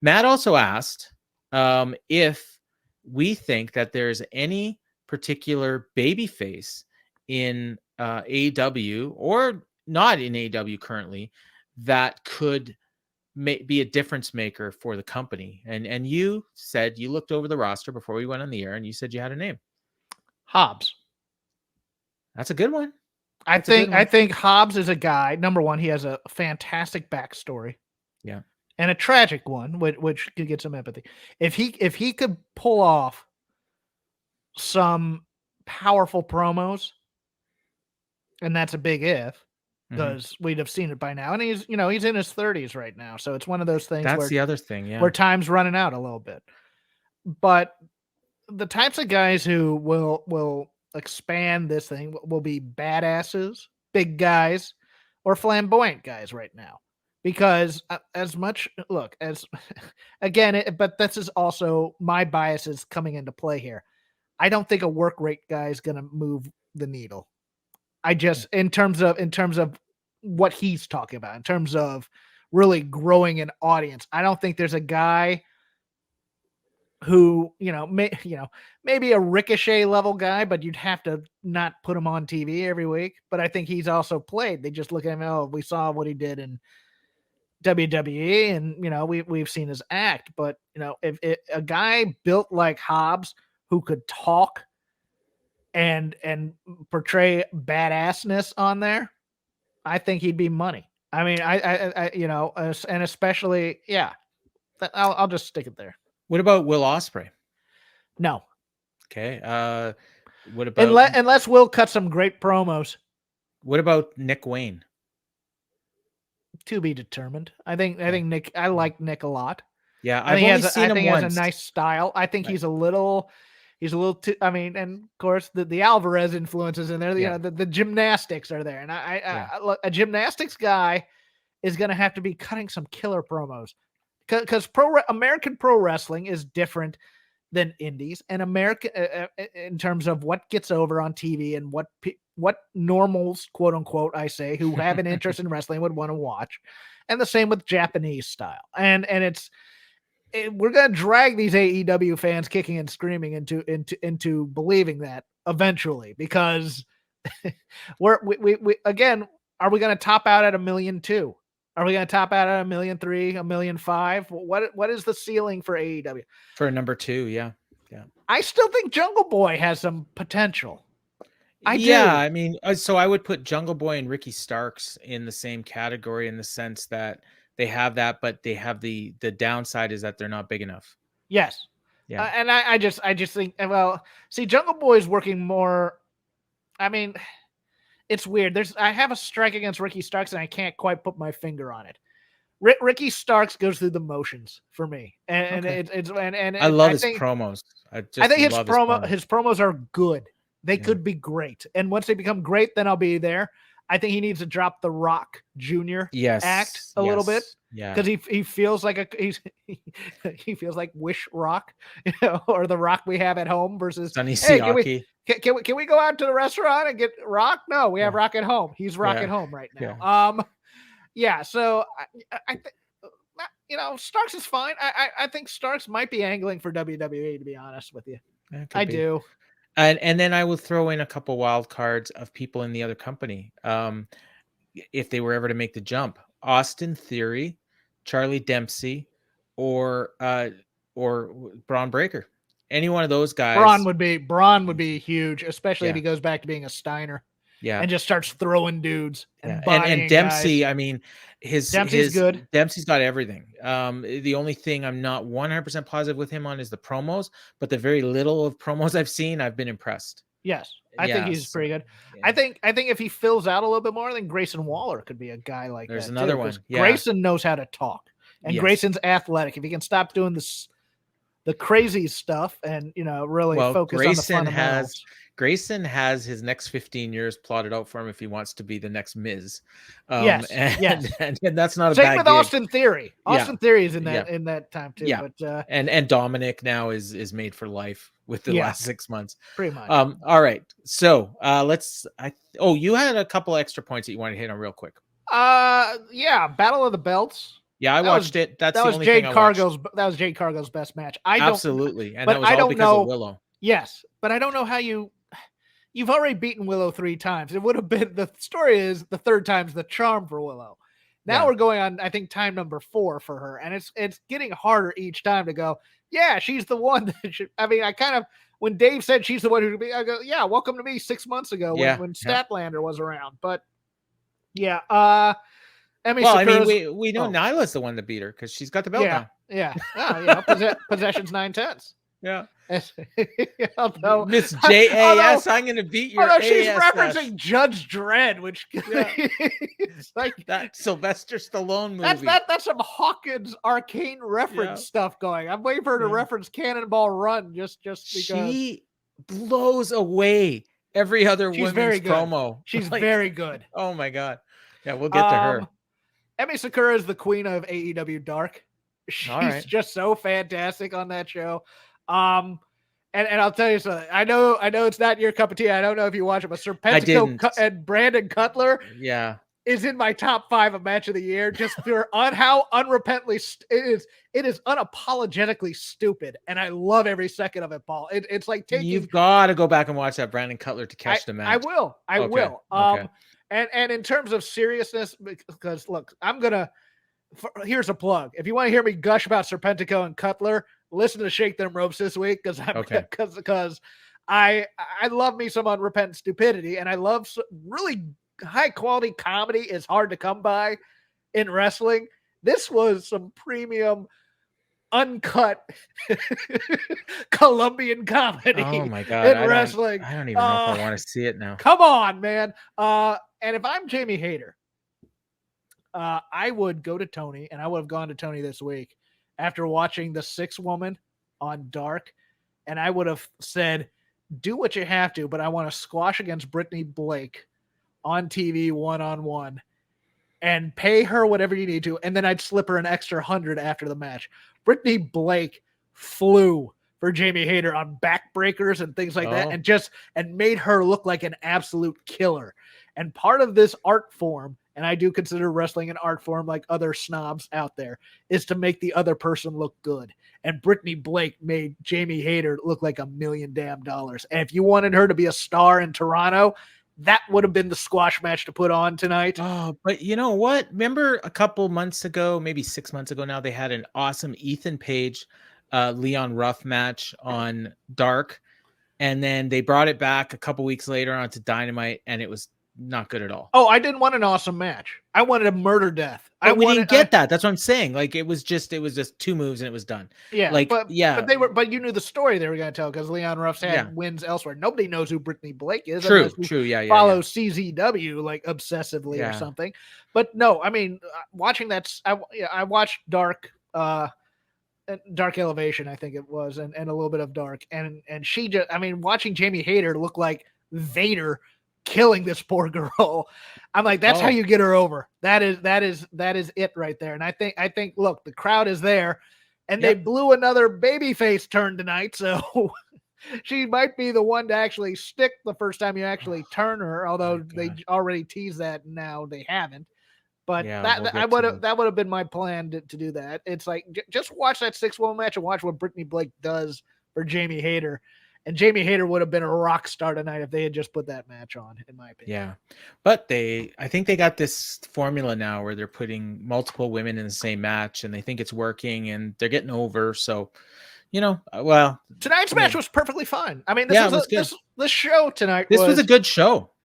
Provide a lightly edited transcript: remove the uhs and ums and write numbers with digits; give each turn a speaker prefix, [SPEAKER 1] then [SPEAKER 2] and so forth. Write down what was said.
[SPEAKER 1] Matt also asked if we think that there's any particular babyface in AEW or not in AEW currently that could be a difference maker for the company. And you said you looked over the roster before we went on the air, and you said you had a name.
[SPEAKER 2] Hobbs.
[SPEAKER 1] That's a good one.
[SPEAKER 2] I think Hobbs is a guy. Number one, he has a fantastic backstory.
[SPEAKER 1] Yeah.
[SPEAKER 2] And a tragic one, which could get some empathy. If he could pull off some powerful promos, and that's a big if, because we'd have seen it by now. And he's in his 30s right now, so it's one of those things.
[SPEAKER 1] That's the other thing, yeah,
[SPEAKER 2] where time's running out a little bit. But the types of guys who will expand this thing will be badasses, big guys, or flamboyant guys right now. Because as much as again, but this is also my biases coming into play here. I don't think a work rate guy is going to move the needle. I just in terms of what he's talking about, in terms of really growing an audience, I don't think there's a guy who maybe a Ricochet level guy, but you'd have to not put him on TV every week. But I think he's also played. They just look at him. Oh, we saw what he did in WWE, and we've seen his act. But if a guy built like Hobbs who could talk and portray badassness on there, I think he'd be money. I mean, I and especially, yeah, I'll just stick it there.
[SPEAKER 1] What about Will Ospreay?
[SPEAKER 2] No.
[SPEAKER 1] Okay. What about
[SPEAKER 2] unless Will cut some great promos?
[SPEAKER 1] What about Nick Wayne?
[SPEAKER 2] To be determined. I think Nick. I like Nick a lot.
[SPEAKER 1] Yeah, I've only seen him once.
[SPEAKER 2] He has a nice style. I think he's a little too. I mean, and of course the Alvarez influences in there. The gymnastics are there, and a gymnastics guy is going to have to be cutting some killer promos because American pro wrestling is different than indies, and American in terms of what gets over on TV and what normals, quote unquote, I say, who have an interest in wrestling would want to watch. And the same with Japanese style. And we're going to drag these AEW fans kicking and screaming into believing that eventually, because we again, are we going to top out at $1.2 million? Are we going to top out at $1.3 million, $1.5 million? What is the ceiling for AEW?
[SPEAKER 1] For number 2, yeah.
[SPEAKER 2] I still think Jungle Boy has some potential. I do.
[SPEAKER 1] I mean, so I would put Jungle Boy and Ricky Starks in the same category in the sense that they have that, but they have the downside is that they're not big enough.
[SPEAKER 2] Yes. Yeah. And I just think, well, see, Jungle Boy is working more. I mean, it's weird. I have a strike against Ricky Starks, and I can't quite put my finger on it. Ricky Starks goes through the motions for me, and
[SPEAKER 1] I love his promos. I think
[SPEAKER 2] his promos are good. They could be great, and once they become great, then I'll be there. I think he needs to drop the Rock Jr. act a little bit, because he feels like he feels like Wish Rock, or the Rock we have at home versus
[SPEAKER 1] Sonny Siaki.
[SPEAKER 2] Can we go out to the restaurant and get Rock? No, we have Rock at home. He's Rock at home right now. So I think Starks is fine. I think Starks might be angling for WWE, to be honest with you. I do.
[SPEAKER 1] And then I will throw in a couple wild cards of people in the other company. If they were ever to make the jump, Austin Theory, Charlie Dempsey, or Braun Breaker. Any one of those guys.
[SPEAKER 2] Braun would be huge, especially if he goes back to being a Steiner.
[SPEAKER 1] Yeah.
[SPEAKER 2] And just starts throwing dudes. And
[SPEAKER 1] Dempsey,
[SPEAKER 2] guys.
[SPEAKER 1] I mean,
[SPEAKER 2] Dempsey's good.
[SPEAKER 1] Dempsey's got everything. The only thing I'm not 100% positive with him on is the promos, but the very little of promos I've seen, I've been impressed.
[SPEAKER 2] Yes. I think he's pretty good. Yeah. I think if he fills out a little bit more, then Grayson Waller could be a guy like
[SPEAKER 1] There's
[SPEAKER 2] that.
[SPEAKER 1] There's another one. Yeah.
[SPEAKER 2] Grayson knows how to talk. And Grayson's athletic. If he can stop doing the crazy stuff and really focus on the fundamentals.
[SPEAKER 1] Grayson has his next 15 years plotted out for him if he wants to be the next Miz.
[SPEAKER 2] Yes.
[SPEAKER 1] And that's not
[SPEAKER 2] Same
[SPEAKER 1] a bad
[SPEAKER 2] with
[SPEAKER 1] gig.
[SPEAKER 2] Austin Theory. Austin Theory is in that time too.
[SPEAKER 1] Yeah.
[SPEAKER 2] But,
[SPEAKER 1] and Dominic now is made for life with the last 6 months.
[SPEAKER 2] Pretty much.
[SPEAKER 1] All right. So you had a couple extra points that you want to hit on real quick.
[SPEAKER 2] Battle of the Belts.
[SPEAKER 1] Yeah, I watched it. That's the only thing I watched.
[SPEAKER 2] That was Jade Cargill's best match.
[SPEAKER 1] Absolutely, and that was all because of Willow.
[SPEAKER 2] Yes, but I don't know how you've already beaten Willow 3 times. It would have been, the story is the third time's the charm for Willow. Now we're going on, I think, time number 4 for her, and it's getting harder each time to go, yeah, she's the one that should. I mean, I kind of, when Dave said she's the one who should be, I go, yeah, welcome to me 6 months ago when Statlander was around. But yeah, Emmy.
[SPEAKER 1] Well, Sakura's, I mean, we know Nyla's the one to beat her because she's got the belt now.
[SPEAKER 2] Yeah, possessions 9/10.
[SPEAKER 1] Yeah.
[SPEAKER 2] Although
[SPEAKER 1] Miss JAS, I'm going to beat your ASS.
[SPEAKER 2] She's referencing Judge Dredd, which it's like
[SPEAKER 1] that Sylvester Stallone movie.
[SPEAKER 2] That's some Hawkins arcane reference stuff going. I'm waiting for her to reference Cannonball Run just because
[SPEAKER 1] she blows away every other women's promo.
[SPEAKER 2] She's very good.
[SPEAKER 1] Oh my God. Yeah, we'll get to her.
[SPEAKER 2] Emmy Sakura is the queen of AEW Dark. She's just so fantastic on that show. And I'll tell you something. I know it's not your cup of tea. I don't know if you watch it, but Serpentico and Brandon Cutler is in my top 5 of match of the year, just for how unrepentantly it is unapologetically stupid, and I love every second of it, Paul. It's like
[SPEAKER 1] you've got to go back and watch that Brandon Cutler to catch the match.
[SPEAKER 2] I will. Okay. And in terms of seriousness, because look, here's a plug. If you want to hear me gush about Serpentico and Cutler, listen to Shake Them Ropes this week, because I love me some unrepentant stupidity, and I love really high quality comedy is hard to come by in wrestling. This was some premium, uncut Colombian comedy.
[SPEAKER 1] Oh my God!
[SPEAKER 2] In wrestling,
[SPEAKER 1] I don't even know if I want to see it now.
[SPEAKER 2] Come on, man. And if I'm Jamie Hayter, I would go to Tony, and I would have gone to Tony this week after watching the 6 woman on Dark, and I would have said, do what you have to, but I want to squash against Brittany Blake on TV 1-on-1 and pay her whatever you need to, and then I'd slip her an extra 100 after the match. Brittany Blake flew for Jamie Hayter on backbreakers and things like that, and made her look like an absolute killer. And part of this art form, and I do consider wrestling an art form like other snobs out there, is to make the other person look good. And Brittany Blake made Jamie Hayter look like $1 million damn dollars. And if you wanted her to be a star in Toronto, that would have been the squash match to put on tonight.
[SPEAKER 1] Oh, but you know what? Remember a couple months ago, maybe 6 months ago now, they had an awesome Ethan Page, Leon Ruff match on Dark. And then they brought it back a couple weeks later onto Dynamite, and it was not good at all.
[SPEAKER 2] Oh, I didn't want an awesome match. I wanted a murder death.
[SPEAKER 1] We didn't get that. That's what I'm saying. Like it was just 2 moves and it was done.
[SPEAKER 2] Yeah. But you knew the story they were going to tell, because Leon Ruff's had wins elsewhere. Nobody knows who Brittany Blake is.
[SPEAKER 1] True.
[SPEAKER 2] Follow CZW like obsessively or something. But no, I mean, watching that, I watched Dark Elevation, I think it was, and a little bit of Dark, and she just, I mean, watching Jamie Hayter look like Vader killing this poor girl, I'm like, that's how you get her over. That is it right there. And I think look, the crowd is there, and they blew another babyface turn tonight, so she might be the one to actually stick the first time you actually turn her, although they already teased that, and now they haven't. But that would have been my plan to do that. It's like, just watch that 6-woman match and watch what Brittany Blake does for Jamie Hayter. And Jamie Hayter would have been a rock star tonight if they had just put that match on, in my opinion. Yeah.
[SPEAKER 1] But I think they got this formula now where they're putting multiple women in the same match, and they think it's working, and they're getting over. So, tonight's
[SPEAKER 2] match was perfectly fine. I mean, this show tonight
[SPEAKER 1] was a good show.